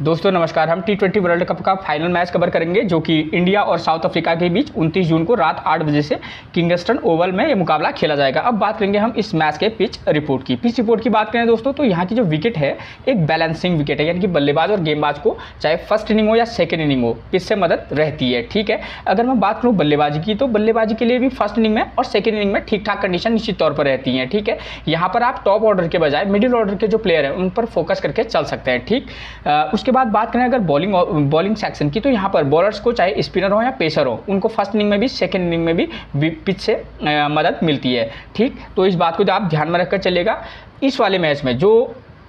दोस्तों नमस्कार। हम T20 वर्ल्ड कप का फाइनल मैच कवर करेंगे जो कि इंडिया और साउथ अफ्रीका के बीच 29 जून को रात 8 बजे से किंगस्टन ओवल में ये मुकाबला खेला जाएगा। अब बात करेंगे हम इस मैच के पिच रिपोर्ट की। पिच रिपोर्ट की बात करें दोस्तों तो यहाँ की जो विकेट है एक बैलेंसिंग विकेट है, यानी कि बल्लेबाज और गेंदबाज को चाहे फर्स्ट इनिंग हो या सेकेंड इनिंग हो पिच से मदद रहती है। ठीक है, अगर मैं बात करूँ बल्लेबाजी की तो बल्लेबाजी के लिए भी फर्स्ट इनिंग में और सेकेंड इनिंग में ठीक ठाक कंडीशन निश्चित तौर पर रहती है। ठीक है, यहाँ पर आप टॉप ऑर्डर के बजाय मिडिल ऑर्डर के जो प्लेयर हैं उन पर फोकस करके चल सकते हैं। ठीक, उसके बाद बात करें अगर बॉलिंग सेक्शन की तो यहाँ पर बॉलर्स को चाहे स्पिनर हो या पेसर हो उनको फर्स्ट इनिंग में भी सेकेंड इनिंग में भी पिच से मदद मिलती है। ठीक, तो इस बात को आप ध्यान में रखकर चलेगा। इस वाले मैच में जो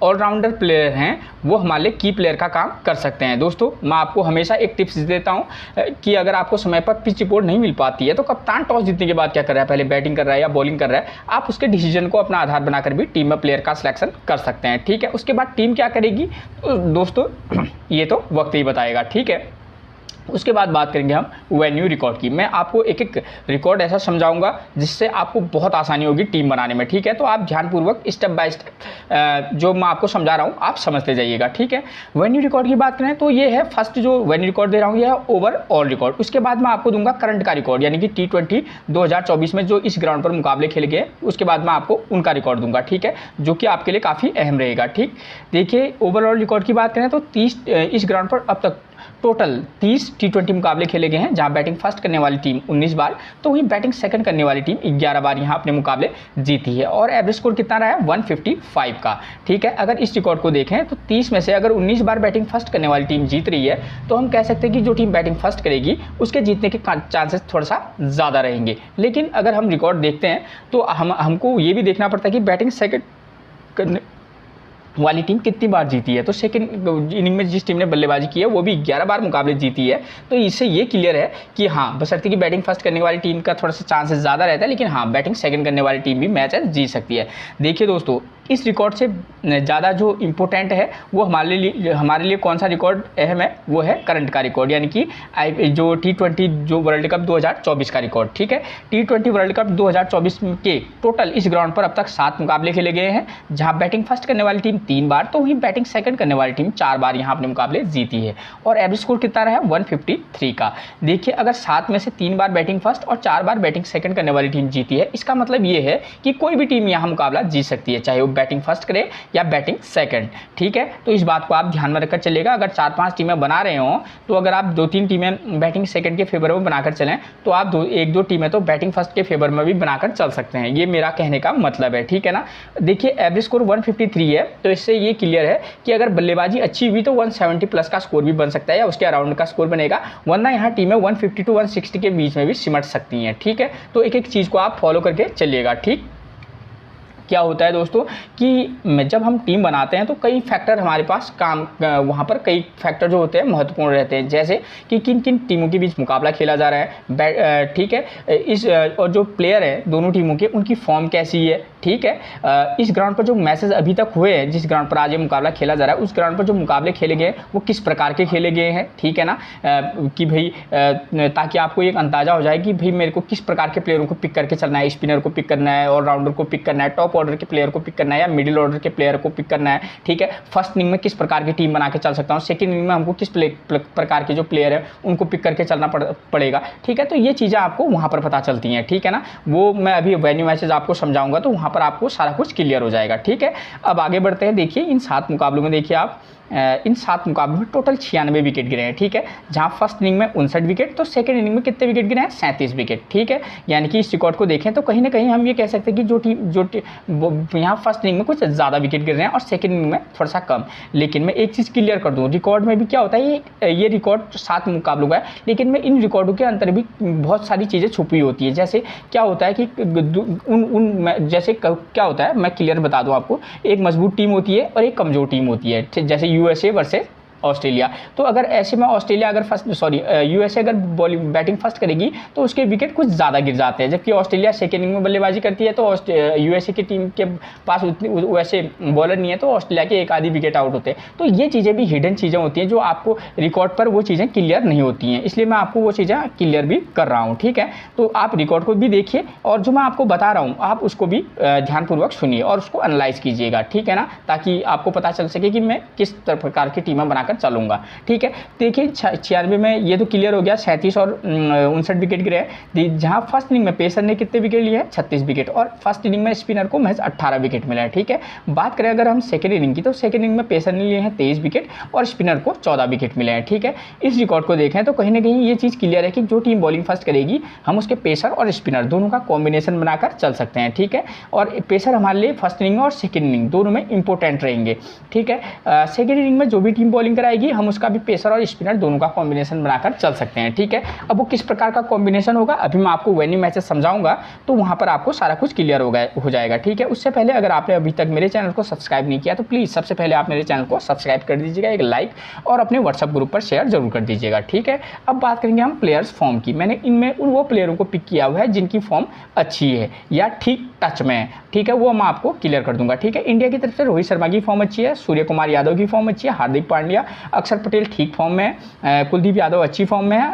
ऑलराउंडर प्लेयर हैं वो हमारे लिए की प्लेयर का काम कर सकते हैं। दोस्तों मैं आपको हमेशा एक टिप्स देता हूं कि अगर आपको समय पर पिच रिपोर्ट नहीं मिल पाती है तो कप्तान टॉस जीतने के बाद क्या कर रहा है, पहले बैटिंग कर रहा है या बॉलिंग कर रहा है, आप उसके डिसीजन को अपना आधार बनाकर भी टीम में प्लेयर का सिलेक्शन कर सकते हैं। ठीक है, उसके बाद टीम क्या करेगी तो दोस्तों ये तो वक्त ही बताएगा। ठीक है, उसके बाद बात करेंगे हम वेन्यू रिकॉर्ड की। मैं आपको एक एक रिकॉर्ड ऐसा समझाऊंगा जिससे आपको बहुत आसानी होगी टीम बनाने में। ठीक है, तो आप ध्यानपूर्वक स्टेप बाय स्टेप जो मैं आपको समझा रहा हूँ आप समझते जाइएगा। ठीक है, वेन्यू रिकॉर्ड की बात करें तो ये है फर्स्ट जो वेन्यू रिकॉर्ड दे रहा हूँ ये है ओवरऑल रिकॉर्ड। उसके बाद मैं आपको दूंगा करंट का रिकॉर्ड, यानी कि T20 2024 में जो इस ग्राउंड पर मुकाबले खेले गए उसके बाद मैं आपको उनका रिकॉर्ड दूंगा। ठीक है, जो कि आपके लिए काफ़ी अहम रहेगा। ठीक, देखिए ओवरऑल रिकॉर्ड की बात करें तो 30 इस ग्राउंड पर अब तक टोटल 30 T20 मुकाबले खेले गए हैं जहां बैटिंग फर्स्ट करने वाली टीम 19 बार तो वहीं बैटिंग सेकंड करने वाली टीम 11 बार यहां अपने मुकाबले जीती है। और एवरेज स्कोर कितना रहा है 155 का। ठीक है, अगर इस रिकॉर्ड को देखें तो 30 में से अगर 19 बार बैटिंग फर्स्ट करने वाली टीम जीत रही है तो हम कह सकते हैं कि जो टीम बैटिंग फर्स्ट करेगी उसके जीतने के चांसेस थोड़ा सा ज़्यादा रहेंगे। लेकिन अगर हम रिकॉर्ड देखते हैं तो हमको ये भी देखना पड़ता है कि बैटिंग सेकंड करने वाली टीम कितनी बार जीती है। तो सेकंड इनिंग में जिस टीम ने बल्लेबाजी की है वो भी 11 बार मुकाबले जीती है। तो इससे ये क्लियर है कि हाँ बशर्ते कि बैटिंग फर्स्ट करने वाली टीम का थोड़ा सा चांसेस ज़्यादा रहता है, लेकिन हाँ बैटिंग सेकंड करने वाली टीम भी मैच जीत सकती है। देखिए दोस्तों इस रिकॉर्ड से ज़्यादा जो इम्पोर्टेंट है वो हमारे लिए कौन सा रिकॉर्ड अहम है वो है करंट का रिकॉर्ड, यानी कि जो T20 जो वर्ल्ड कप 2024 का रिकॉर्ड। ठीक है, T20 वर्ल्ड कप 2024 के टोटल इस ग्राउंड पर अब तक 7 मुकाबले खेले गए हैं जहां बैटिंग फर्स्ट करने वाली टीम 3 बार तो वहीं बैटिंग सेकंड करने वाली टीम 4 बार यहां अपने मुकाबले जीती है। और एवरेज स्कोर कितना रहा है 153 का। देखिए अगर 7 में से 3 बार बैटिंग फर्स्ट और 4 बार बैटिंग सेकंड करने वाली टीम जीती है इसका मतलब ये है कि कोई भी टीम यहाँ मुकाबला जीत सकती है, चाहे वो बैटिंग फर्स्ट करे या बैटिंग सेकंड। ठीक है, तो इस बात को आप ध्यान में रखकर चलेगा। अगर 4-5 टीमें बना रहे हो तो अगर आप 2-3 टीमें बैटिंग सेकंड के फेवर में बनाकर चलें तो आप 1-2 टीमें तो बैटिंग फर्स्ट के फेवर में भी बनाकर चल सकते हैं। ये मेरा कहने का मतलब है। ठीक है ना, देखिए एवरेज स्कोर 153 है तो इससे ये क्लियर है कि अगर बल्लेबाजी अच्छी हुई तो 170 प्लस का स्कोर भी बन सकता है या उसके अराउंड का स्कोर बनेगा, वरना यहाँ टीमें 150 to 160 के बीच में भी सिमट सकती हैं। ठीक है, तो एक एक चीज़ को आप फॉलो करके चलिएगा। ठीक, क्या होता है दोस्तों कि जब हम टीम बनाते हैं तो कई फैक्टर हमारे पास वहाँ पर कई फैक्टर जो होते हैं महत्वपूर्ण रहते हैं, जैसे कि किन किन टीमों के बीच मुकाबला खेला जा रहा है। ठीक है, और जो प्लेयर है दोनों टीमों के उनकी फॉर्म कैसी है। ठीक है, इस ग्राउंड पर जो मैचेस अभी तक हुए हैं जिस ग्राउंड पर आज ये मुकाबला खेला जा रहा है उस ग्राउंड पर जो मुकाबले खेले गए वो किस प्रकार के खेले गए हैं। ठीक है ना, कि भाई ताकि आपको एक अंदाज़ा हो जाए कि भाई मेरे को किस प्रकार के प्लेयरों को पिक करके चलना है, स्पिनर को पिक करना है, ऑलराउंडर को पिक करना है, टॉप ऑर्डर के प्लेयर को पिक करना है या मिडिल ऑर्डर के प्लेयर को पिक करना है। ठीक है, फर्स्ट इनिंग में किस प्रकार की टीम बना के चल सकता हूँ, सेकंड इनिंग में हमको किस प्रकार के जो प्लेयर है उनको पिक करके चलना पड़ेगा। ठीक है, तो ये चीज़ें आपको वहाँ पर पता चलती हैं। ठीक है ना, वो मैं अभी वेन्यू मैचेज आपको समझाऊंगा तो वहाँ पर आपको सारा कुछ क्लियर हो जाएगा। ठीक है, अब आगे बढ़ते हैं। देखिए इन 7 मुकाबलों में देखिए आप इन 7 मुकाबलों में टोटल 96 विकेट गिरे हैं। ठीक है, जहां फर्स्ट इनिंग में 59 विकेट तो सेकंड इनिंग में कितने विकेट गिरे हैं 37 विकेट। ठीक है, यानी कि इस रिकॉर्ड को देखें तो कहीं ना कहीं हम ये कह सकते हैं कि जो टीम यहाँ फर्स्ट इनिंग में कुछ ज़्यादा विकेट गिर रहे हैं और सेकंड इनिंग में थोड़ा सा कम। लेकिन मैं एक चीज़ क्लियर कर दूँ, रिकॉर्ड में भी क्या होता है ये रिकॉर्ड 7 मुकाबलों का है, लेकिन में इन रिकॉर्डों के अंदर भी बहुत सारी चीज़ें छुपी होती है। जैसे क्या होता है कि जैसे क्या होता है मैं क्लियर बता दूँ आपको, एक मजबूत टीम होती है और एक कमज़ोर टीम होती है। जैसे USA वर्सेस ऑस्ट्रेलिया, तो अगर ऐसे में ऑस्ट्रेलिया अगर यूएसए अगर बैटिंग फर्स्ट करेगी तो उसके विकेट कुछ ज़्यादा गिर जाते हैं, जबकि ऑस्ट्रेलिया सेकेंड इनिंग में बल्लेबाजी करती है तो यूएसए की टीम के पास उतनी वैसे बॉलर नहीं है तो ऑस्ट्रेलिया के एक आधी विकेट आउट होते हैं। तो ये चीज़ें भी हिडन चीज़ें होती हैं जो आपको रिकॉर्ड पर वो चीज़ें क्लियर नहीं होती हैं, इसलिए मैं आपको वो चीज़ें क्लियर भी कर रहा हूँ। ठीक है, तो आप रिकॉर्ड को भी देखिए और जो मैं आपको बता रहा हूँ आप उसको भी ध्यानपूर्वक सुनिए और उसको एनालाइज कीजिएगा। ठीक है ना, ताकि आपको पता चल सके कि मैं किस प्रकार की टीमें बनाकर बनाकर चलूँगा। ठीक है, देखिए 96 में ये तो क्लियर हो गया, 37 और 59 विकेट गिरे हैं। जहाँ फर्स्ट इनिंग में पेसर ने कितने विकेट लिए हैं, 36 विकेट, और फर्स्ट इनिंग में स्पिनर को महज 18 विकेट मिला है। ठीक है, बात करें अगर हम सेकेंड इनिंग की, तो सेकेंड इनिंग में पेसर ने लिए हैं 23 विकेट और स्पिनर को 14 विकेट मिले हैं। ठीक है, इस रिकॉर्ड को देखें तो कहीं ना कहीं ये चीज़ क्लियर है कि जो टीम बॉलिंग फर्स्ट करेगी हम उसके पेसर और स्पिनर दोनों का कॉम्बिनेशन बनाकर चल सकते हैं। ठीक है, और पेसर हमारे लिए फर्स्ट इनिंग और सेकेंड इनिंग दोनों में इंपॉर्टेंट रहेंगे। ठीक है, सेकेंड इनिंग में जो भी टीम बॉलिंग कराएगी हम उसका भी पेसर और स्पिनर दोनों का कॉम्बिनेशन बनाकर चल सकते हैं। ठीक है, अब वो किस प्रकार का कॉम्बिनेशन होगा अभी मैं आपको वेन्यू मैचेस समझाऊंगा, तो वहाँ पर आपको सारा कुछ क्लियर हो जाएगा। ठीक है, उससे पहले अगर आपने अभी तक मेरे चैनल को सब्सक्राइब नहीं किया तो प्लीज़ सबसे पहले आप मेरे चैनल को सब्सक्राइब कर दीजिएगा, एक लाइक और अपने व्हाट्सएप ग्रुप पर शेयर जरूर कर दीजिएगा। ठीक है, अब बात करेंगे हम प्लेयर्स फॉर्म की। मैंने इनमें उन वो प्लेयरों को पिक किया हुआ है जिनकी फॉर्म अच्छी है या ठीक टच में है। ठीक है, वो मैं आपको क्लियर कर दूंगा। ठीक है, इंडिया की तरफ से रोहित शर्मा की फॉर्म अच्छी है, सूर्य कुमार यादव की फॉर्म अच्छी है, हार्दिक पांड्या, अक्षर पटेल ठीक फॉर्म में है, कुलदीप यादव अच्छी फॉर्म में है,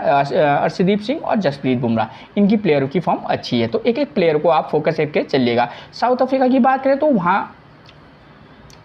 अर्शदीप सिंह और जसप्रीत बुमराह, इनकी प्लेयरों की फॉर्म अच्छी है। तो एक एक प्लेयर को आप फोकस करके चलिएगा। साउथ अफ्रीका की बात करें तो वहाँ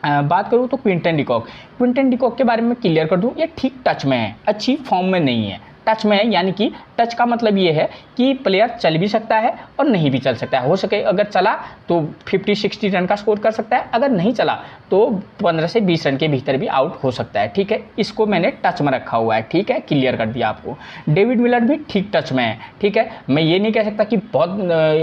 बात करूँ तो क्विंटन डिकॉक के बारे में क्लियर कर दूं, ये ठीक टच में है, अच्छी फॉर्म में नहीं है, टच में है। यानी कि टच का मतलब ये है कि प्लेयर चल भी सकता है और नहीं भी चल सकता है। हो सके अगर चला तो 50-60 रन का स्कोर कर सकता है, अगर नहीं चला तो 15 से 20 रन के भीतर भी आउट हो सकता है। ठीक है, इसको मैंने टच में रखा हुआ है। ठीक है, क्लियर कर दिया आपको। डेविड मिलर भी ठीक टच में है। ठीक है, मैं ये नहीं कह सकता कि बहुत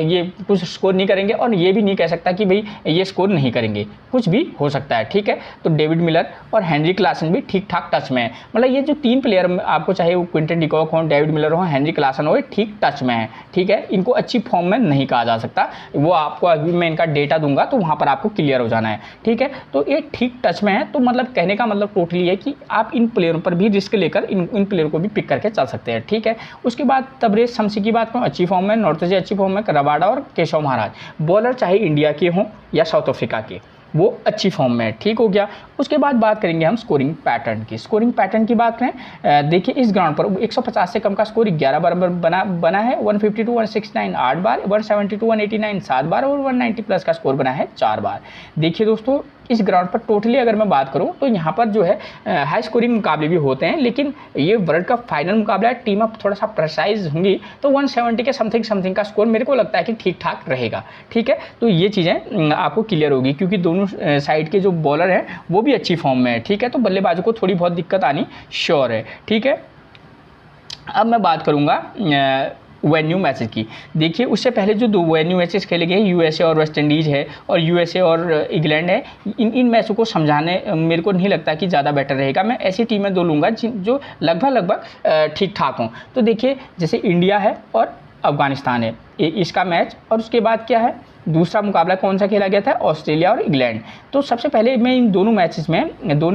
ये कुछ स्कोर नहीं करेंगे और ये भी नहीं कह सकता कि भाई ये स्कोर नहीं करेंगे, कुछ भी हो सकता है। ठीक है, तो डेविड मिलर और हेनरी क्लासन भी ठीक ठाक टच में है। मतलब ये जो तीन प्लेयर आपको चाहे वो क्विंटन डिकॉक हो, डेविड मिलर हो, हेनरी क्लासन हो, ठीक टच में है। ठीक है, इनको अच्छी फॉर्म में नहीं कहा जा सकता, वो आपको अभी मैं इनका डेटा दूंगा तो वहाँ पर आपको क्लियर हो जाना है। ठीक है, तो ये ठीक टच में है, तो मतलब कहने का मतलब टोटली है कि आप इन प्लेयरों पर भी रिस्क लेकर इन प्लेयरों को भी पिक करके चल सकते हैं। ठीक है, उसके बाद तबरेज शमसी की बात करूँ, अच्छी फॉर्म में, नॉर्थजे अच्छी फॉर्म में, रबाडा और केशव महाराज, बॉलर चाहे इंडिया के हों या साउथ अफ्रीका के, वो अच्छी फॉर्म में है। ठीक हो गया। उसके बाद बात करेंगे हम स्कोरिंग पैटर्न की। स्कोरिंग पैटर्न की बात करें, देखिए इस ग्राउंड पर 150 से कम का स्कोर 11 बार बना है, 152 169 8 बार, 172 189 7 बार और 190 प्लस का स्कोर बना है 4 बार। देखिए दोस्तों, इस ग्राउंड पर टोटली अगर मैं बात करूं तो यहाँ पर जो है हाई स्कोरिंग मुकाबले भी होते हैं, लेकिन ये वर्ल्ड कप फाइनल मुकाबला है, टीम अप थोड़ा सा प्रेसाइज होंगी, तो 170 के समथिंग का स्कोर मेरे को लगता है कि ठीक ठाक रहेगा। ठीक है, तो ये चीज़ें आपको क्लियर होगी क्योंकि दोनों साइड के जो बॉलर हैं वो भी अच्छी फॉर्म में है। ठीक है, तो बल्लेबाजों को थोड़ी बहुत दिक्कत आनी श्योर है। ठीक है, अब मैं बात करूँगा वेन्यू मैचेस की। देखिए उससे पहले जो दो वेन्यू मैचेस खेले गए, यूएसए और वेस्ट इंडीज़ है और यूएसए और इंग्लैंड है, इन मैचों को समझाने मेरे को नहीं लगता कि ज़्यादा बेटर रहेगा। मैं ऐसी टीमें दो लूँगा जो लगभग ठीक ठाक हों। तो देखिए जैसे इंडिया है और अफगानिस्तान है, इसका मैच, और उसके बाद क्या है, दूसरा मुकाबला कौन सा खेला गया था, ऑस्ट्रेलिया और इंग्लैंड। तो सबसे पहले मैं इन दोनों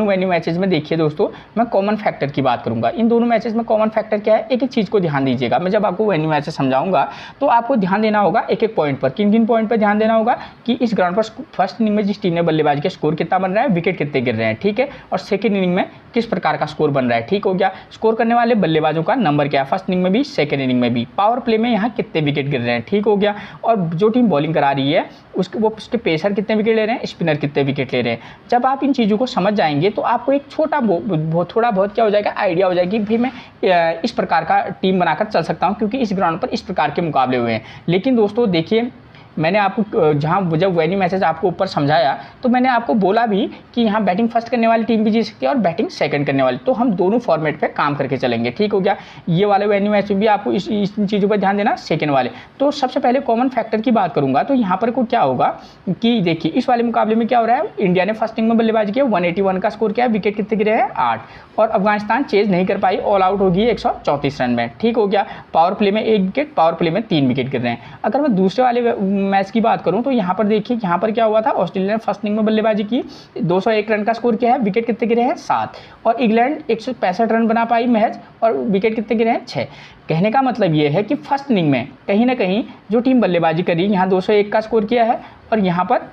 वेन्यू मैचेस में देखिए दोस्तों, मैं कॉमन फैक्टर की बात करूंगा। इन दोनों मैचेस में कॉमन फैक्टर क्या है, एक एक चीज़ को ध्यान दीजिएगा। मैं जब आपको वेन्यू मैचेस समझाऊंगा तो आपको ध्यान देना होगा एक एक पॉइंट पर। किन किन पॉइंट पर ध्यान देना होगा कि इस ग्राउंड पर फर्स्ट इनिंग में जिस टीम ने बल्लेबाजी के स्कोर कितना बन रहा है, विकेट कितने गिर रहे हैं। ठीक है, और सेकेंड इनिंग में किस प्रकार का स्कोर बन रहा है। ठीक हो गया, स्कोर करने वाले बल्लेबाजों का नंबर क्या है, फर्स्ट इनिंग में भी सेकेंड इनिंग में भी, पावर प्ले में यहाँ कितने विकेट गिर रहे हैं। ठीक हो गया, और जो टीम बॉलिंग करा रही है उसके पेसर कितने विकेट ले रहे हैं, स्पिनर कितने विकेट ले रहे हैं। जब आप इन चीज़ों को समझ जाएंगे तो आपको एक थोड़ा बहुत क्या हो जाएगा, आइडिया हो जाएगी कि भाई मैं इस प्रकार का टीम बनाकर चल सकता हूं क्योंकि इस ग्राउंड पर इस प्रकार के मुकाबले हुए हैं। लेकिन दोस्तों देखिए, मैंने आपको जब वेन्यू मैचेस आपको ऊपर समझाया तो मैंने आपको बोला भी कि यहाँ बैटिंग फर्स्ट करने वाली टीम भी जीत सकती है और बैटिंग सेकंड करने वाली, तो हम दोनों फॉर्मेट पे काम करके चलेंगे। ठीक हो गया, ये वाले वेन्यू मैच में भी आपको इन चीज़ों पर ध्यान देना, सेकंड वाले। तो सबसे पहले कॉमन फैक्टर की बात करूंगा तो यहाँ पर को क्या होगा कि देखिए इस वाले मुकाबले में क्या हो रहा है, इंडिया ने फर्स्ट इनिंग में बल्लेबाजी किया, 181 का स्कोर किया, विकेट कितने गिरे हैं 8, और अफगानिस्तान चेज नहीं कर पाई, ऑल आउट होगी 134 रन में। ठीक हो गया, पावर प्ले में 1 विकेट, पावर प्ले में 3 विकेट गिर रहे हैं। अगर मैं दूसरे वाले मैच की बात करूं तो यहाँ पर देखिए, यहाँ पर क्या हुआ था, ऑस्ट्रेलिया ने फर्स्ट इनिंग में बल्लेबाजी की, 201 रन का स्कोर किया है, विकेट कितने गिरे हैं 7, और इंग्लैंड 165 रन बना पाई महज और विकेट कितने गिरे हैं 6। कहने का मतलब ये है कि फर्स्ट इनिंग में कहीं ना कहीं जो टीम बल्लेबाजी करी, यहाँ 201 का स्कोर किया है और यहाँ पर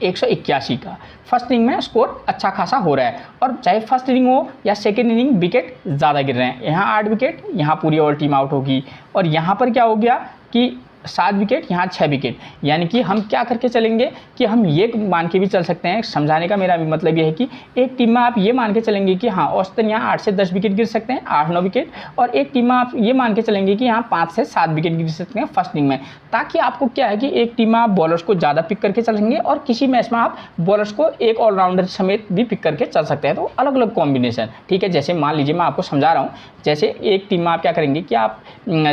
181 का, फर्स्ट इनिंग में स्कोर अच्छा खासा हो रहा है। और चाहे फर्स्ट इनिंग हो या सेकेंड इनिंग, विकेट ज़्यादा गिर रहे हैं, यहाँ 8 विकेट, यहाँ पूरी और टीम आउट होगी। और यहाँ पर क्या हो गया कि 7 विकेट, यहाँ 6 विकेट। यानी कि हम क्या करके चलेंगे कि हम ये मान के भी चल सकते हैं, समझाने का मेरा मतलब ये है कि एक टीम में आप ये मान के चलेंगे कि हाँ औसतन यहाँ 8 से 10 विकेट गिर सकते हैं, 8-9 विकेट, और एक टीम में आप ये मान के चलेंगे कि यहाँ 5 से 7 विकेट गिर सकते हैं फर्स्ट इनिंग में। ताकि आपको क्या है कि एक टीम में आप बॉलर्स को ज़्यादा पिक करके चलेंगे और किसी मैच में आप बॉलर्स को एक ऑलराउंडर समेत भी पिक करके चल सकते हैं। तो अलग अलग कॉम्बिनेशन, ठीक है। जैसे मान लीजिए मैं आपको समझा रहा हूँ, जैसे एक टीम में आप क्या करेंगे कि आप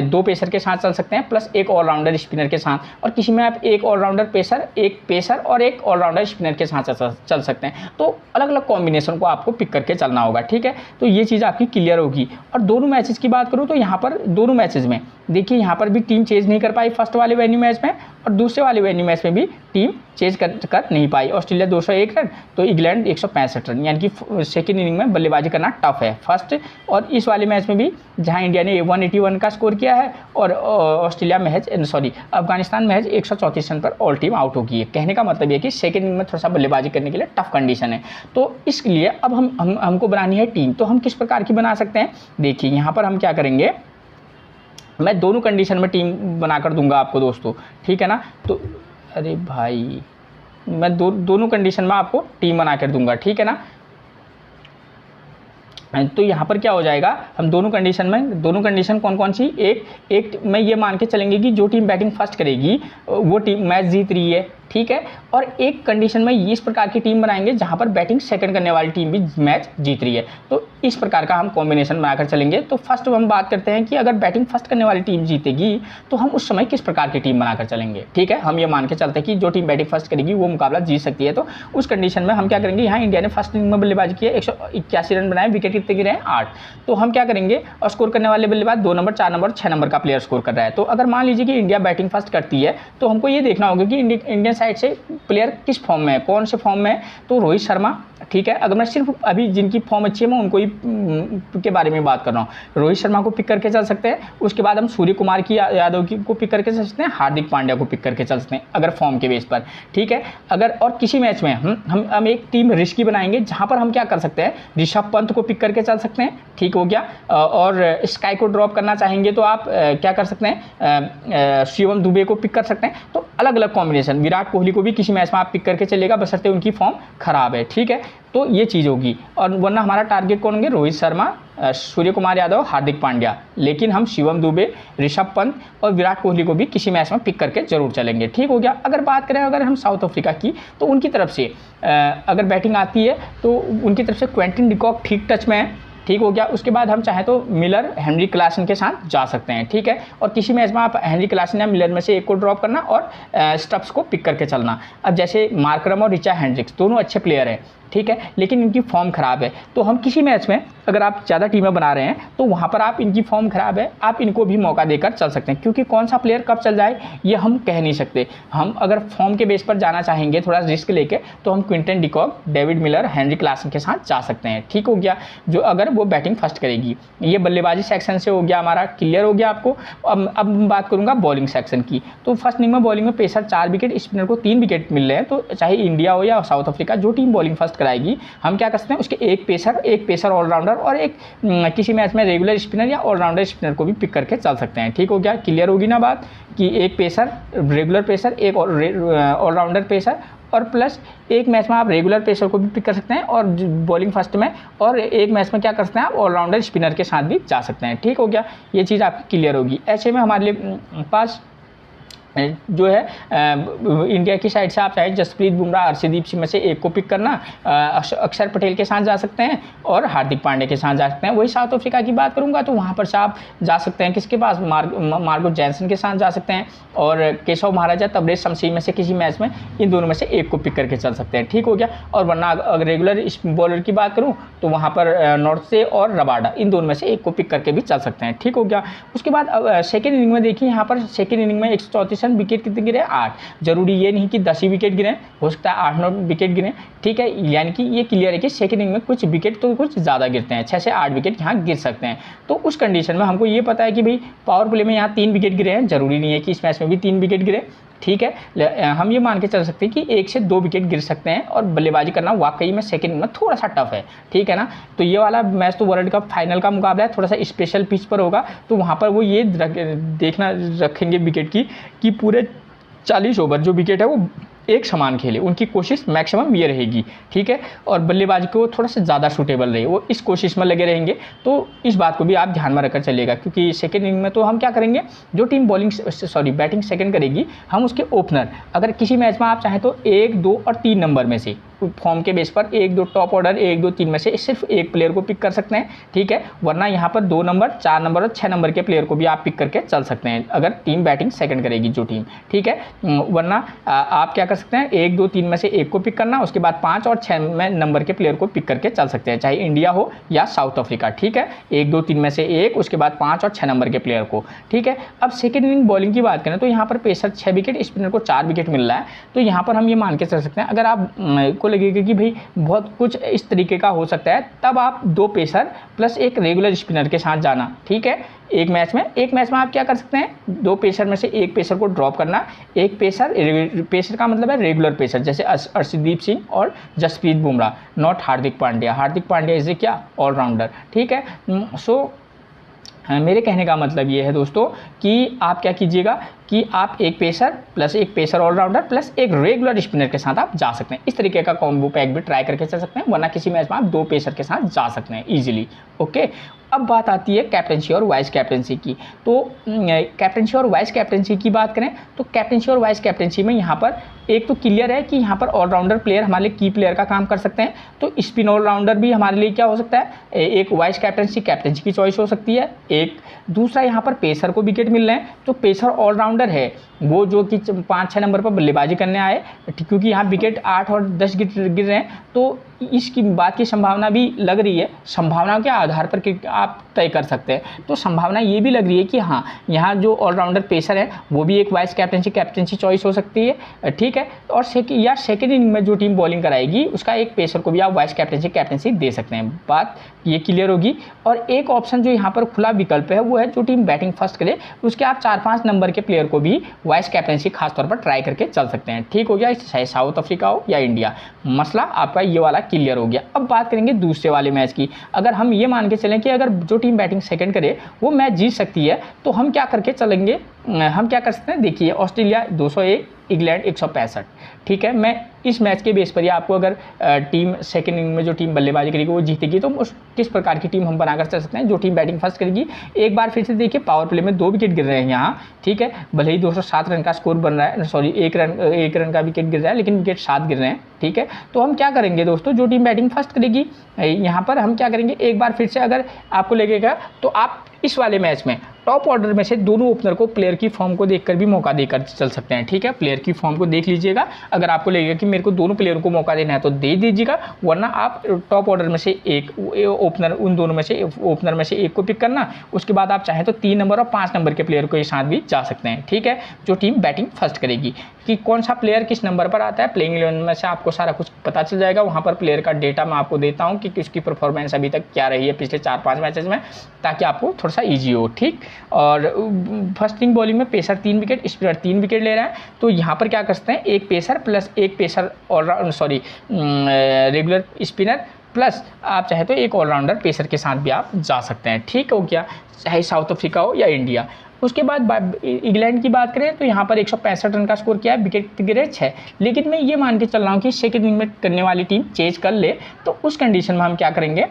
2 पेसर के साथ चल सकते हैं प्लस एक ऑलराउंडर स्पिनर के साथ, और किसी में आप एक ऑलराउंडर पेसर, एक पेसर और एक ऑलराउंडर स्पिनर के साथ चल सकते हैं। तो अलग अलग कॉम्बिनेशन को आपको पिक करके चलना होगा, ठीक है। तो ये चीज़ आपकी क्लियर होगी। और दोनों मैचेस की बात करूँ तो यहाँ पर दोनों मैचेस में देखिए यहाँ पर भी टीम चेज नहीं कर पाई फर्स्ट वाले वेन्यू मैच में, और दूसरे वाले वेन्यू मैच में भी टीम चेज कर नहीं पाई। ऑस्ट्रेलिया 201 रन तो इंग्लैंड 165 रन, यानी कि सेकेंड इनिंग में बल्लेबाजी करना टफ है फर्स्ट। और इस वाले मैच में भी जहां इंडिया ने 181 का स्कोर किया है और ऑस्ट्रेलिया अफगानिस्तान महज 134 रन पर ऑल टीम आउट हो गई है। कहने का मतलब ये कि सेकेंड इनिंग में थोड़ा सा बल्लेबाजी करने के लिए टफ कंडीशन है। तो इसलिए अब हमको बनानी है टीम। तो हम किस प्रकार की बना सकते हैं, देखिए यहाँ पर हम क्या करेंगे, मैं दोनों कंडीशन में टीम बनाकर दूंगा आपको दोस्तों, ठीक है ना। तो अरे भाई मैं दोनों कंडीशन में आपको टीम बना कर दूंगा, ठीक है ना। तो यहाँ पर क्या हो जाएगा, हम दोनों कंडीशन कौन कौन सी, एक में ये मान के चलेंगे कि जो टीम बैटिंग फर्स्ट करेगी वो टीम मैच जीत रही है, ठीक है। और एक कंडीशन में इस प्रकार की टीम बनाएंगे जहां पर बैटिंग सेकंड करने वाली टीम भी मैच जीत रही है। तो इस प्रकार का हम कॉम्बिनेशन बनाकर चलेंगे। तो फर्स्ट हम बात करते हैं कि अगर बैटिंग फर्स्ट करने वाली टीम जीतेगी तो हम उस समय किस प्रकार की टीम बनाकर चलेंगे, ठीक है। हम ये मान के चलते हैं कि जो टीम बैटिंग फर्स्ट करेगी वो मुकाबला जीत सकती है। तो उस कंडीशन में हम क्या करेंगे, यहाँ इंडिया ने फर्स्ट इनिंग में बल्लेबाजी की है, 181 रन बनाए, विकेट कितने गिरे हैं 8। तो हम क्या करेंगे, और स्कोर करने वाले बल्लेबाज 2 नंबर, 4 नंबर, 6 नंबर का प्लेयर स्कोर कर रहा है। तो अगर मान लीजिए कि इंडिया बैटिंग फर्स्ट करती है तो हमको ये देखना होगा कि इंडियन साइड से प्लेयर किस फॉर्म में है, कौन से फॉर्म में है। तो रोहित शर्मा, ठीक है। अगर मैं सिर्फ अभी जिनकी फॉर्म अच्छी है मैं उनको ही के बारे में बात कर रहा हूँ, रोहित शर्मा को पिक करके चल सकते हैं। उसके बाद हम सूर्य कुमार की यादव की को पिक करके चल सकते हैं, हार्दिक पांड्या को पिक करके चल सकते हैं अगर फॉर्म के बेस पर, ठीक है। अगर और किसी मैच में हम एक टीम रिस्की बनाएंगे जहाँ पर हम क्या कर सकते हैं, ऋषभ पंत को पिक करके चल सकते हैं, ठीक हो गया। और स्काई को ड्रॉप करना चाहेंगे तो आप क्या कर सकते हैं, शिवम दुबे को पिक कर सकते हैं। तो अलग अलग कॉम्बिनेशन, विराट कोहली को भी किसी मैच में आप पिक करके चलेगा बशर्ते उनकी फॉर्म खराब है, ठीक है। तो ये चीज़ होगी। और वरना हमारा टारगेट कौन होंगे, रोहित शर्मा, सूर्य कुमार यादव, हार्दिक पांड्या। लेकिन हम शिवम दुबे, ऋषभ पंत और विराट कोहली को भी किसी मैच में पिक करके जरूर चलेंगे, ठीक हो गया। अगर बात करें अगर हम साउथ अफ्रीका की, तो उनकी तरफ से अगर बैटिंग आती है तो उनकी तरफ से क्विंटन डिकॉक ठीक टच में है, ठीक हो गया। उसके बाद हम चाहें तो मिलर, हेनरी क्लासन के साथ जा सकते हैं, ठीक है। और किसी मैच में आप हेनरी क्लासन या मिलर में से एक को ड्रॉप करना और स्टब्स को पिक करके चलना। अब जैसे मार्करम और रिचा हेंड्रिक्स दोनों अच्छे प्लेयर हैं, ठीक है, लेकिन इनकी फॉर्म खराब है। तो हम किसी मैच में अगर आप ज़्यादा टीमें बना रहे हैं तो वहाँ पर आप इनकी फॉर्म खराब है, आप इनको भी मौका देकर चल सकते हैं, क्योंकि कौन सा प्लेयर कब चल जाए ये हम कह नहीं सकते। हम अगर फॉर्म के बेस पर जाना चाहेंगे थोड़ा रिस्क लेके, तो हम Quinton de Kock, David Miller, Henry Klaasen के साथ जा सकते हैं, ठीक हो गया, जो अगर वो बैटिंग फर्स्ट करेगी। ये बल्लेबाजी सेक्शन से हो गया, हमारा क्लियर हो गया आपको। अब बात करूँगा बॉलिंग सेक्शन की। तो फर्स्ट इनिंग में बॉलिंग में पेसर 4 विकेट, स्पिनर को 3 विकेट मिल रहे हैं। तो चाहे इंडिया हो या साउथ अफ्रीका, जो टीम बॉलिंग फर्स्ट कराएगी हम क्या कर सकते हैं, उसके एक पेसर ऑलराउंडर और एक किसी मैच में रेगुलर स्पिनर या ऑलराउंडर स्पिनर को भी पिक करके चल सकते हैं, ठीक हो गया। क्लियर होगी ना बात कि एक पेसर, रेगुलर पेसर, एक ऑलराउंडर पेसर और प्लस एक मैच में आप रेगुलर पेसर को भी पिक कर सकते हैं और बॉलिंग फर्स्ट में, और एक मैच में क्या कर सकते हैं आप ऑलराउंडर स्पिनर के साथ भी जा सकते हैं, ठीक हो गया। ये चीज़ आपकी क्लियर होगी। ऐसे में हमारे लिए पास जो है इंडिया की साइड से आप चाहे जसप्रीत बुमराह, अर्शदीप सिंह में से एक को पिक करना, अक्षर पटेल के साथ जा सकते हैं और हार्दिक पांड्या के साथ जा सकते हैं। वही साउथ अफ्रीका की बात करूंगा तो वहाँ पर से आप जा सकते हैं किसके पास, मार्गो जैनसन के साथ जा सकते हैं और केशव महाराजा, तबरेज शमशी में से किसी मैच में इन दोनों में से एक को पिक करके चल सकते हैं, ठीक हो गया। और वरना अगर रेगुलर बॉलर की बात करूँ तो वहाँ पर नॉर्थ से और रबाडा, इन दोनों में से एक को पिक करके भी चल सकते हैं, ठीक हो गया। उसके बाद सेकेंड इनिंग में देखिए, यहाँ पर सेकेंड इनिंग में 134 विकेट कितने गिरे, 8। जरूरी ये नहीं कि 10 ही विकेट गिरे, हो सकता है 8-9 विकेट गिरे, ठीक है। यानी कि ये क्लियर है कि सेकंड इनिंग में कुछ विकेट तो कुछ ज़्यादा गिरते हैं, 6 से 8 विकेट यहाँ गिर सकते हैं। तो उस कंडीशन में हमको ये पता है कि भाई पावर प्ले में यहाँ 3 विकेट गिरे हैं, जरूरी नहीं है कि इस मैच में भी 3 विकेट गिरे, ठीक है। हम ये मान के चल सकते हैं कि 1 से 2 विकेट गिर सकते हैं और बल्लेबाजी करना वाकई में सेकंड में थोड़ा सा टफ है, ठीक है ना। तो ये वाला मैच तो वर्ल्ड कप फाइनल का मुकाबला है, थोड़ा सा स्पेशल पिच पर होगा, तो वहाँ पर वो ये देखना रखेंगे विकेट की कि पूरे 40 ओवर जो विकेट है वो एक समान खेले, उनकी कोशिश मैक्सिमम ये रहेगी, ठीक है। और बल्लेबाजी को थोड़ा सा ज़्यादा सूटेबल रहे, वो इस कोशिश में लगे रहेंगे। तो इस बात को भी आप ध्यान में रखकर चलिएगा, क्योंकि सेकेंड इनिंग में तो हम क्या करेंगे, जो टीम बैटिंग सेकंड करेगी, हम उसके ओपनर अगर किसी मैच में आप चाहें तो 1, 2 और 3 नंबर में से फॉर्म के बेस पर 1, 2 टॉप ऑर्डर 1, 2, 3 में से सिर्फ एक प्लेयर को पिक कर सकते हैं, ठीक है। वरना यहाँ पर 2 नंबर, 4 नंबर और 6 नंबर के प्लेयर को भी आप पिक करके चल सकते हैं अगर टीम बैटिंग सेकंड करेगी जो टीम, ठीक है। वरना आप क्या कर सकते हैं, 1, 2, 3 में से एक को पिक करना, उसके बाद 5 और 6 में नंबर के प्लेयर को पिक करके चल सकते हैं, चाहे इंडिया हो या साउथ अफ्रीका, ठीक है। 1, 2, 3 में से एक, उसके बाद 5 और 6 नंबर के प्लेयर को, ठीक है। अब सेकेंड इनिंग बॉलिंग की बात करें तो यहाँ पर पेसर 6 विकेट, स्पिनर को 4 विकेट मिल रहा है। तो यहाँ पर हम ये मान के चल सकते हैं, अगर आप को लगेगा कि भाई बहुत कुछ इस तरीके का हो सकता है, तब आप 2 पेसर प्लस एक रेगुलर स्पिनर के साथ जाना, ठीक है। एक मैच में आप क्या कर सकते हैं, 2 पेसर में से एक पेसर को ड्रॉप करना, एक पेसर का मतलब है रेगुलर पेसर, जैसे अर्शदीप सिंह और Jasprit Bumrah, not Hardik Pandya is a क्या ऑलराउंडर, ठीक है। मेरे कहने का मतलब ये है दोस्तों कि आप क्या कीजिएगा कि आप एक पेसर प्लस एक पेसर ऑलराउंडर प्लस एक रेगुलर स्पिनर के साथ आप जा सकते हैं। इस तरीके का कॉम्बो पैक भी ट्राई करके चल सकते हैं, वरना किसी मैच में आप 2 पेसर के साथ जा सकते हैं इजीली, ओके। अब बात आती है कैप्टनसी और वाइस कैप्टनसी की। तो कैप्टनसी और वाइस कैप्टनसी की बात करें तो कैप्टनसी और वाइस कैप्टनसी में यहाँ पर एक तो क्लियर है कि यहाँ पर ऑलराउंडर प्लेयर हमारे लिए की प्लेयर का काम कर सकते हैं, तो स्पिन ऑलराउंडर भी हमारे लिए क्या हो सकता है, एक वाइस कैप्टनसी की चॉइस हो सकती है। एक दूसरा यहाँ पर पेसर को विकेट मिल रहे हैं, तो पेसर ऑलराउंडर है वो जो कि 5-6 नंबर पर बल्लेबाजी करने आए, क्योंकि यहाँ विकेट 8 और 10 गिर रहे हैं, तो इसकी बात की संभावना भी लग रही है, संभावनाओं के आधार पर आप तय कर सकते हैं। तो संभावना ये भी लग रही है कि हाँ, यहाँ जो ऑलराउंडर पेसर है वो भी एक वाइस कैप्टनसी चॉइस हो सकती है, ठीक है। और सेकेंड इनिंग में जो टीम बॉलिंग कराएगी उसका एक पेसर को भी आप वाइस कैप्टनसी दे सकते हैं, बात ये क्लियर होगी। और एक ऑप्शन जो यहाँ पर खुला विकल्प है वो है जो टीम बैटिंग फर्स्ट करे उसके आप 4-5 नंबर के प्लेयर को भी वाइस कैप्टनसी खासतौर पर ट्राई करके चल सकते हैं, ठीक हो गया। चाहे साउथ अफ्रीका हो या इंडिया, मसला आपका ये वाला क्लियर हो गया। अब बात करेंगे दूसरे वाले मैच की। अगर हम ये मान के चलें कि अगर जो टीम बैटिंग सेकंड करे वो मैच जीत सकती है, तो हम क्या करके चलेंगे, हम क्या कर सकते हैं, देखिए ऑस्ट्रेलिया 201, इंग्लैंड 165, ठीक है। मैं इस मैच के बेस पर ही आपको अगर टीम सेकेंड इनिंग में जो टीम बल्लेबाजी करेगी वो जीतेगी तो उस किस प्रकार की टीम हम बनाकर चल सकते हैं। जो टीम बैटिंग फर्स्ट करेगी, एक बार फिर से देखिए पावर प्ले में 2 विकेट गिर रहे हैं यहाँ, ठीक है। भले ही 207 रन का स्कोर बन रहा है, सॉरी 1 रन का विकेट गिर रहा है, लेकिन विकेट 7 गिर रहे हैं, ठीक है। तो हम क्या करेंगे दोस्तों, जो टीम बैटिंग फर्स्ट करेगी यहाँ पर हम क्या करेंगे, एक बार फिर से अगर आपको लगेगा तो आप इस वाले मैच में टॉप ऑर्डर में से दोनों ओपनर को प्लेयर की फॉर्म को देखकर भी मौका देकर चल सकते हैं, ठीक है। प्लेयर की फॉर्म को देख लीजिएगा, अगर आपको लगेगा कि मेरे को दोनों प्लेयर को मौका देना है तो दे दीजिएगा, वरना आप टॉप ऑर्डर में से एक ओपनर, उन दोनों में से ओपनर में से एक को पिक करना, उसके बाद आप चाहें तो 3 नंबर और 5 नंबर के प्लेयर के साथ भी जा सकते हैं, ठीक है। जो टीम बैटिंग फर्स्ट करेगी कि कौन सा प्लेयर किस नंबर पर आता है, प्लेइंग 11 में से आपको सारा कुछ पता चल जाएगा। वहाँ पर प्लेयर का डेटा मैं आपको देता हूँ कि किसकी परफॉर्मेंस अभी तक क्या रही है पिछले 4-5 मैचेस में, ताकि आपको थोड़ा सा ईजी हो, ठीक। और फर्स्ट इनिंग बॉलिंग में पेसर 3 विकेट, स्पिनर 3 विकेट ले रहा है, तो यहाँ पर क्या कर सकते हैं, एक पेसर प्लस एक पेसर रेगुलर स्पिनर प्लस आप चाहे तो एक ऑलराउंडर पेसर के साथ भी आप जा सकते हैं, ठीक हो गया, चाहे साउथ अफ्रीका हो या इंडिया। उसके बाद इंग्लैंड की बात करें तो यहाँ पर 165 रन का स्कोर किया है, विकेट गिरे 6, लेकिन मैं ये मान के चल रहा हूँ कि सेकेंड इनिंग में करने वाली टीम चेज कर ले, तो उस कंडीशन में हम क्या करेंगे,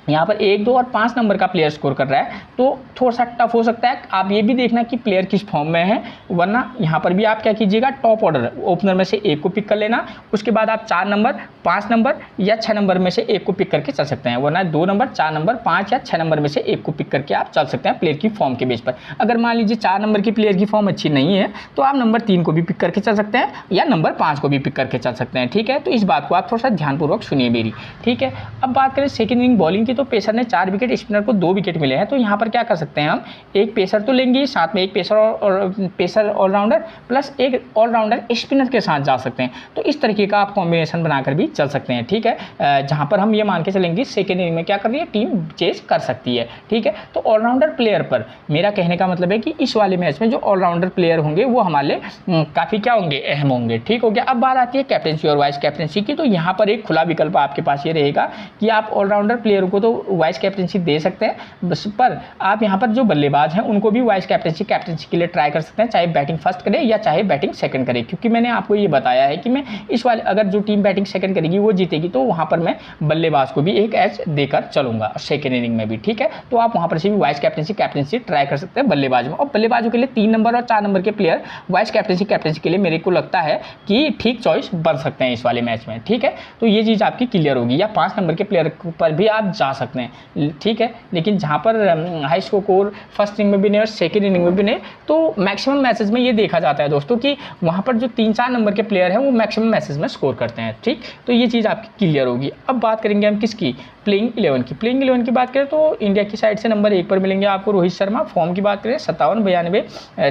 यहाँ पर 1, 2 और 5 नंबर का प्लेयर स्कोर कर रहा है, तो थोड़ा सा टफ हो सकता है। आप ये भी देखना कि प्लेयर किस फॉर्म में है, वरना यहाँ पर भी आप क्या कीजिएगा, टॉप ऑर्डर ओपनर में से एक को पिक कर लेना, उसके बाद आप 4 नंबर, 5 नंबर या 6 नंबर में से एक को पिक करके चल सकते हैं, वरना 2 नंबर, 4 नंबर, 5 या 6 नंबर में से एक को पिक करके आप चल सकते हैं प्लेयर की फॉर्म के बेस पर। अगर मान लीजिए 4 नंबर की प्लेयर की फॉर्म अच्छी नहीं है तो आप नंबर 3 को भी पिक करके चल सकते हैं या नंबर 5 को भी पिक करके चल सकते हैं, ठीक है। तो इस बात को आप थोड़ा सा ध्यानपूर्वक सुनिए मेरी, ठीक है। अब बात करें सेकेंड इनिंग बॉलिंग की, तो पेसर ने 4 विकेट, स्पिनर को 2 विकेट मिले हैं। तो यहाँ पर क्या कर सकते हैं हम, एक पेसर तो लेंगे, साथ में एक पेसर ऑलराउंडर प्लस एक ऑलराउंडर स्पिनर के साथ जा सकते हैं। तो इस तरीके का आप कॉम्बिनेशन बनाकर भी चल सकते हैं, ठीक है, जहाँ पर हम ये मान के चलेंगे सेकेंड इनिंग में क्या कर रही है टीम चेस कर सकती है, ठीक है। तो ऑलराउंडर प्लेयर पर मेरा कहने का मतलब है कि इस वाले मैच में जो ऑलराउंडर प्लेयर होंगे वो हमारे लिए काफ़ी क्या होंगे, अहम होंगे, ठीक हो गया। अब बात आती है कैप्टनसी और वाइस कैप्टनसी की। तो यहाँ पर एक खुला विकल्प आपके पास ये रहेगा कि आप ऑलराउंडर प्लेयर को तो वाइस कैप्टनसी दे सकते हैं, बस पर आप यहाँ पर जो बल्लेबाज हैं उनको भी वाइस कैप्टनसी के लिए ट्राई कर सकते हैं, चाहे बैटिंग फर्स्ट करें या चाहे बैटिंग सेकंड करें, क्योंकि मैंने आपको ये बताया है कि मैं इस वाले अगर जो टीम बैटिंग सेकंड करेगी वो जीतेगी, तो वहाँ पर मैं बल्लेबाज को भी एक एज देकर चलूंगा सेकंड इनिंग में भी, ठीक है। तो आप वहाँ पर से भी वाइस कैप्टनसी ट्राई कर सकते हैं बल्लेबाज में। और बल्लेबाजों के लिए 3 नंबर और 4 नंबर के प्लेयर वाइस कैप्टनसी के लिए मेरे को लगता है कि ठीक चॉइस बन सकते हैं इस वाले मैच में, ठीक है। तो ये चीज़ आपकी क्लियर होगी, या 5 नंबर के प्लेयर पर भी आप जा सकते हैं, ठीक है। लेकिन जहाँ पर हाई स्कोर फर्स्ट इनिंग में भी नहीं और सेकेंड इनिंग में भी नहीं, तो मैक्सिमम मैचेस में ये देखा जाता है दोस्तों कि वहाँ पर जो 3-4 नंबर के प्लेयर हैं वो मैक्सिमम मैचेस में स्कोर करते हैं, ठीक। तो ये चीज़ आपकी क्लियर होगी। अब बात करेंगे हम किसकी, प्लेइंग 11 की। प्लेइंग 11 की बात करें तो इंडिया की साइड से नंबर 1 पर मिलेंगे आपको रोहित शर्मा। फॉर्म की बात करें 57, 92,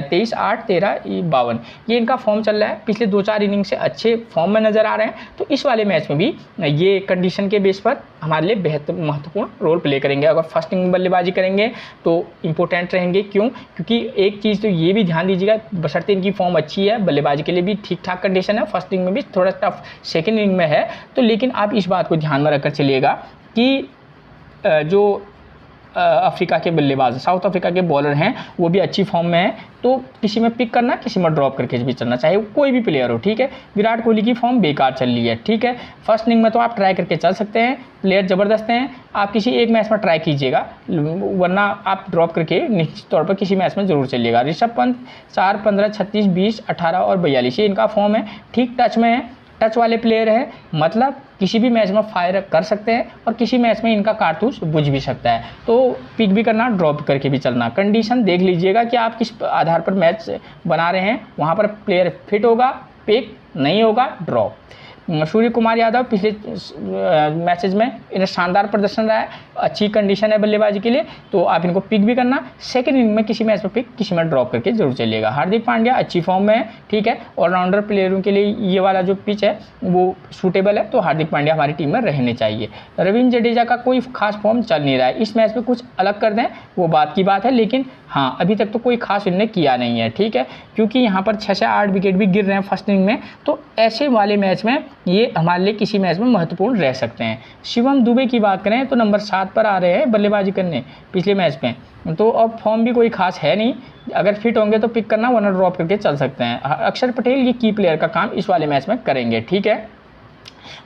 23, 8, 13, 52, ये इनका फॉर्म चल रहा है। पिछले 2-4 इनिंग से अच्छे फॉर्म में नजर आ रहे हैं। तो इस वाले मैच में भी ये कंडीशन के बेस पर हमारे लिए बेहद महत्वपूर्ण रोल प्ले करेंगे। अगर फर्स्ट इनिंग बल्लेबाजी करेंगे तो इंपॉर्टेंट रहेंगे, क्यों, क्योंकि एक चीज़ तो ये भी ध्यान दीजिएगा, बशर्ते इनकी फॉर्म अच्छी है, बल्लेबाजी के लिए भी ठीक ठाक कंडीशन है, फर्स्ट इनिंग में भी थोड़ा टफ सेकेंड इनिंग में है, तो लेकिन आप इस बात को ध्यान में रखकर चलिएगा कि जो अफ्रीका के बल्लेबाज, साउथ अफ्रीका के बॉलर हैं वो भी अच्छी फॉर्म में है, तो किसी में पिक करना, किसी में ड्रॉप करके भी चलना, चाहे कोई भी प्लेयर हो, ठीक है। विराट कोहली की फॉर्म बेकार चल रही है, ठीक है। फर्स्ट इनिंग में तो आप ट्राई करके चल सकते हैं, प्लेयर ज़बरदस्त हैं, आप किसी एक मैच में ट्राई कीजिएगा, वरना आप ड्रॉप करके निश्चित तौर पर किसी मैच में ज़रूर चलिएगा। ऋषभ पंत 4, 15, 36, 20, 18 और 42 ये इनका फॉर्म है, ठीक टच में है, टच वाले प्लेयर है, मतलब किसी भी मैच में फायर कर सकते हैं और किसी मैच में इनका कारतूस बुझ भी सकता है। तो पिक भी करना, ड्रॉप करके भी चलना, कंडीशन देख लीजिएगा कि आप किस आधार पर मैच बना रहे हैं, वहाँ पर प्लेयर फिट होगा पिक, नहीं होगा ड्रॉप। सूर्य कुमार यादव पिछले मैचेज में इन्हें शानदार प्रदर्शन रहा है, अच्छी कंडीशन है बल्लेबाजी के लिए, तो आप इनको पिक भी करना, सेकंड इनिंग में किसी मैच में पिक, किसी में ड्रॉप करके जरूर चलिएगा। हार्दिक पांड्या अच्छी फॉर्म में है, ठीक है, ऑलराउंडर प्लेयरों के लिए ये वाला जो पिच है वो सूटेबल है, तो हार्दिक पांड्या हमारी टीम में रहने चाहिए। रविंद्र जडेजा का कोई खास फॉर्म चल नहीं रहा है, इस मैच में कुछ अलग कर दें वो बात की बात है, लेकिन हाँ अभी तक तो कोई खास इन्होंने किया नहीं है, ठीक है, क्योंकि यहाँ पर 6 से 8 विकेट भी गिर रहे हैं फर्स्ट इनिंग में, तो ऐसे वाले मैच में ये हमारे लिए किसी मैच में महत्वपूर्ण रह सकते हैं। शिवम दुबे की बात करें तो नंबर 7 पर आ रहे हैं बल्लेबाजी करने पिछले मैच में, तो अब फॉर्म भी कोई खास है नहीं, अगर फिट होंगे तो पिक करना, वरना ड्रॉप करके चल सकते हैं। अक्षर पटेल ये की प्लेयर का काम इस वाले मैच में करेंगे, ठीक है।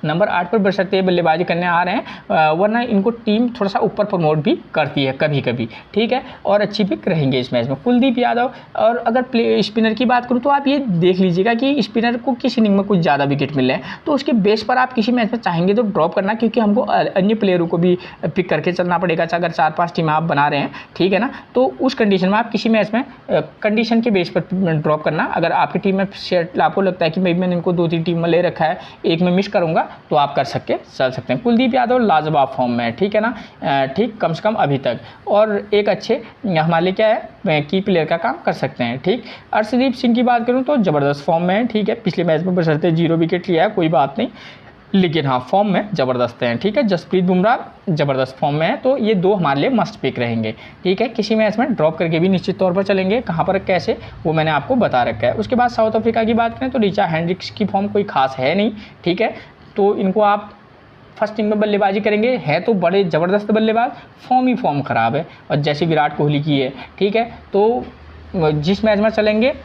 नंबर 8 पर बशर्ते बल्लेबाजी करने आ रहे हैं, वरना इनको टीम थोड़ा सा ऊपर प्रमोट भी करती है कभी कभी, ठीक है, और अच्छी पिक रहेंगे इस मैच में। कुलदीप यादव, और अगर स्पिनर की बात करूँ तो आप ये देख लीजिएगा कि स्पिनर को किस इनिंग में कुछ ज़्यादा विकेट मिल रहे हैं, तो उसके बेस पर आप किसी मैच में चाहेंगे तो ड्रॉप करना, क्योंकि हमको अन्य प्लेयरों को भी पिक करके चलना पड़ेगा। अगर 4-5 टीम आप बना रहे हैं, ठीक है ना, तो उस कंडीशन में आप किसी मैच में कंडीशन के बेस पर ड्रॉप करना। अगर आपकी टीम में आपको लगता है कि मैंने इनको 2-3 टीम में ले रखा है, एक में मिस करूँगा, तो आप कर सकते चल सकते हैं। कुलदीप यादव लाजवाब फॉर्म में है, ठीक है ना, ठीक, कम से कम अभी तक, और एक अच्छे हमारे लिए क्या है की प्लेयर का काम कर सकते हैं, ठीक। अर्शदीप सिंह की बात करूं तो ज़बरदस्त फॉर्म में है, ठीक है, पिछले मैच में बशर्ते 0 विकेट लिया है, कोई बात नहीं, लेकिन हाँ फॉर्म में ज़बरदस्त हैं, ठीक है। जसप्रीत बुमराह ज़बरदस्त फॉर्म में है, तो ये 2 हमारे लिए मस्ट पिक रहेंगे, ठीक है। किसी मैच में ड्रॉप करके भी निश्चित तौर पर चलेंगे, कहाँ पर कैसे वो मैंने आपको बता रखा है। उसके बाद साउथ अफ्रीका की बात करें तो रिचा हेंड्रिक्स की फॉर्म कोई खास है नहीं, ठीक है, तो इनको आप फर्स्ट इनिंग में बल्लेबाजी करेंगे, है तो बड़े ज़बरदस्त बल्लेबाज, फॉर्म ख़राब है, और जैसे विराट कोहली की है, ठीक है, तो जिस मैच में चलेंगे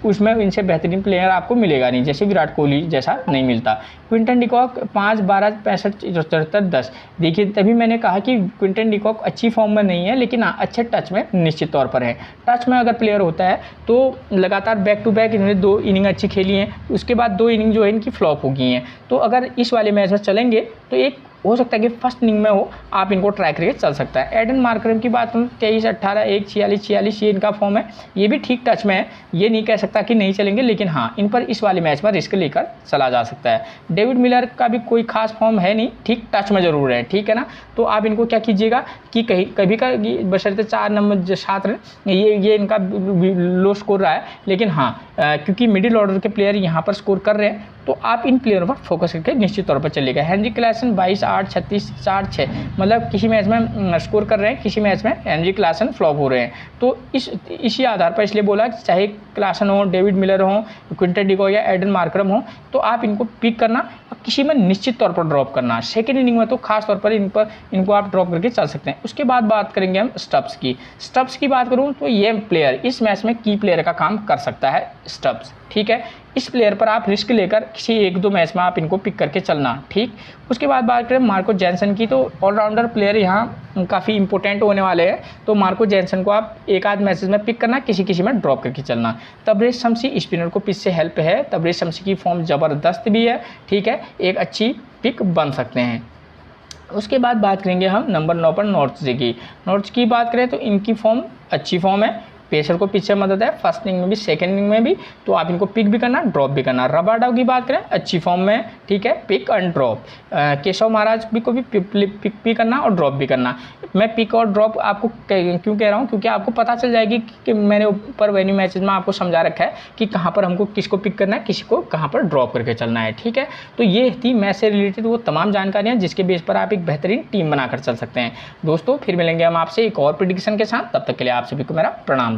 उसमें इनसे बेहतरीन प्लेयर आपको मिलेगा नहीं, जैसे विराट कोहली जैसा नहीं मिलता। क्विंटन डिकॉक 5, 12, 65, 74, 10, देखिए तभी मैंने कहा कि क्विंटन डिकॉक अच्छी फॉर्म में नहीं है, लेकिन हाँ अच्छे टच में निश्चित तौर पर है। टच में अगर प्लेयर होता है तो लगातार बैक टू बैक इन्होंने 2 इनिंग अच्छी खेली हैं, उसके बाद 2 इनिंग जो है इनकी फ्लॉप हो गई हैं, तो अगर इस वाले मैच में चलेंगे तो एक हो सकता है कि फर्स्ट इनिंग में हो, आप इनको ट्राई करके चल सकता है। एडन मार्करम की बात करूँ 23, 18, 1, 46 ये इनका फॉर्म है, ये भी ठीक टच में है, ये नहीं कह सकता कि नहीं चलेंगे, लेकिन हाँ इन पर इस वाले मैच में रिस्क लेकर चला जा सकता है। डेविड मिलर का भी कोई खास फॉर्म है नहीं, ठीक टच में जरूर है, ठीक है ना। तो आप इनको क्या कीजिएगा कि कहीं कभी का बशर्ते 4 नंबर 7 रन ये इनका लो स्कोर रहा है, लेकिन हाँ क्योंकि मिडिल ऑर्डर के प्लेयर यहाँ पर स्कोर कर रहे हैं तो आप इन प्लेयरों पर फोकस करके निश्चित तौर पर चलिएगा। हेनरी क्लासन 22, 8, 36, 4, 6 मतलब किसी मैच में स्कोर कर रहे हैं, किसी मैच में हेनरी क्लासन फ्लॉप हो रहे हैं। तो इसी आधार पर इसलिए बोला कि चाहे क्लासन हो, डेविड मिलर हो, क्विंटन डिकॉक या एडन मार्करम हो, तो आप इनको पिक करना और किसी में निश्चित तौर पर ड्रॉप करना। सेकेंड इनिंग में तो खास तौर पर इनको आप ड्रॉप करके चल सकते हैं। उसके बाद बात करेंगे हम स्टब्स की। स्टब्स की बात करूँ तो ये प्लेयर इस मैच में की प्लेयर का काम कर सकता है स्टब्स, ठीक है। इस प्लेयर पर आप रिस्क लेकर किसी 1-2 मैच में आप इनको पिक करके चलना, ठीक। उसके बाद बात करें मार्को जैनसन की, तो ऑलराउंडर प्लेयर यहाँ काफ़ी इंपॉर्टेंट होने वाले हैं, तो मार्को जैनसन को आप एक आध मैचेस में पिक करना, किसी में ड्रॉप करके चलना। तबरेज शम्सी स्पिनर को पिच से हेल्प है, तबरेज शम्सी की फॉर्म ज़बरदस्त भी है, ठीक है, एक अच्छी पिक बन सकते हैं। उसके बाद बात करेंगे हम नंबर 9 पर नॉर्थ की। नॉर्थ की बात करें तो इनकी फॉर्म अच्छी फॉर्म है, पेसर को पीछे मदद है, फर्स्ट इनिंग में भी सेकंड इनिंग में भी, तो आप इनको पिक भी करना, ड्रॉप भी करना। रबाडाव की बात करें अच्छी फॉर्म में, ठीक है, pick and drop. Keshav Maharaj भी को भी पिक भी करना और ड्रॉप भी करना। मैं पिक और ड्रॉप आपको क्यों कह रहा हूँ, क्योंकि आपको पता चल जाएगी कि मैंने ऊपर वेन्यू मैचेज में आपको समझा रखा है कि कहाँ पर हमको किसको पिक करना है, किसी को कहाँ पर ड्रॉप करके चलना है, ठीक है। तो ये थी मैच से रिलेटेड वो तमाम जानकारियाँ जिसके बेस पर आप एक बेहतरीन टीम बनाकर चल सकते हैं। दोस्तों फिर मिलेंगे हम आपसे एक और प्रेडिक्शन के साथ, तब तक के लिए आप सभी को मेरा प्रणाम।